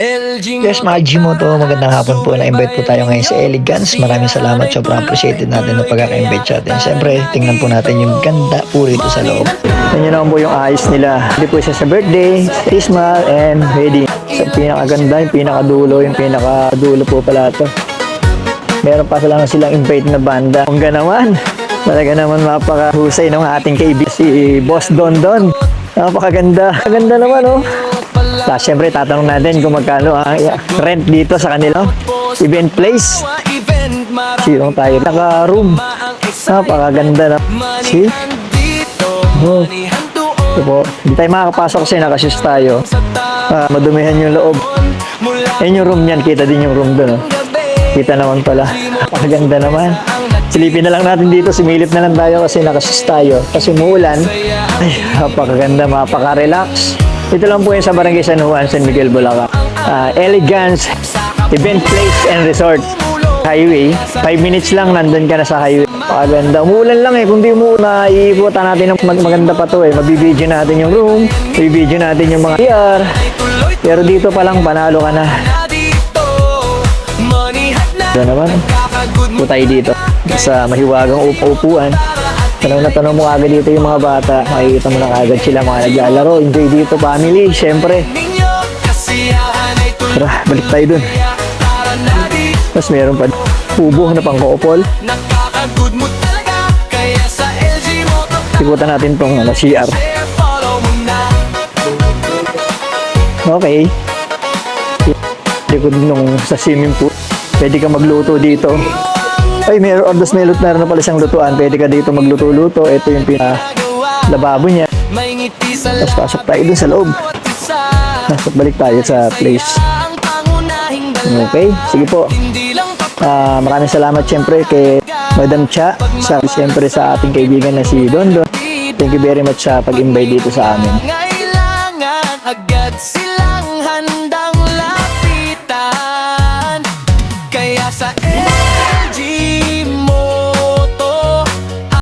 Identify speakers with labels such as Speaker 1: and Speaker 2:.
Speaker 1: Yes, mga Gmoto, magandang hapon po. Na-invite po tayo ngayon sa Elegance. Maraming salamat. Sobrang appreciated natin na pagkaka-invite sa atin. Siyempre, tingnan po natin yung ganda po rito sa loob. Yan naman po yung ayos nila. Hindi po siya sa birthday, Christmas, and wedding. Sa pinakaganda, yung pinakadulo po pala ito. Meron pa silang invite na banda. Kung naman, talaga naman mapakahusay ng ating kaibigan si Boss Don Don. Napakaganda. Maganda naman, oh. Tapos syempre tatanong natin kung magkano ang rent dito sa kanila event place. Sirong tayo naka-room. Napakaganda na. See? Oh. Ito po. Hindi tayo makakapasok kasi nakashoes tayo. Madumihan yung loob. Yan yung room niyan. Kita din yung room doon. Oh. Kita naman pala. Napakaganda naman. Silipin na lang natin dito. Similip na lang tayo kasi nakashoes tayo. Kasi umuulan. Ay, napakaganda. Mapaka-relax. Ito lang po yung sa Barangay San Juan, San Miguel, Bulacan. Elegance Event Place and Resort. Highway. 5 minutes lang, nandun ka na sa highway. Paganda. Umuulan lang eh. Kung di mo naiiputan natin ng maganda pa to eh. Mabibidyo natin yung room. Mabibidyo natin yung mga PR. Pero dito pa lang, panalo ka na. Ito naman. Ito tayo dito. Sa mahiwagang upuan. Tanong mo agad dito yung mga bata, makikita mo na agad sila mga naglalaro, enjoy dito, family, syempre. Tara, balik tayo dun. Tapos meron pa kubo na pang koopol. Ikutan natin tong CR. Okay. Likod nung sa swimming pool. Pwede ka magluto dito. Ay, meron na pala siyang lutuan. Pwede ka dito magluto-luto. Ito yung lababo niya. Tapos pasok tayo dun sa loob. Tapos balik tayo sa place. Okay, sige po. Maraming salamat siyempre kay Madam Cha. Siyempre sa ating kaibigan na si Don Don. Thank you very much sa pag-invite dito sa amin.
Speaker 2: Agad silang handang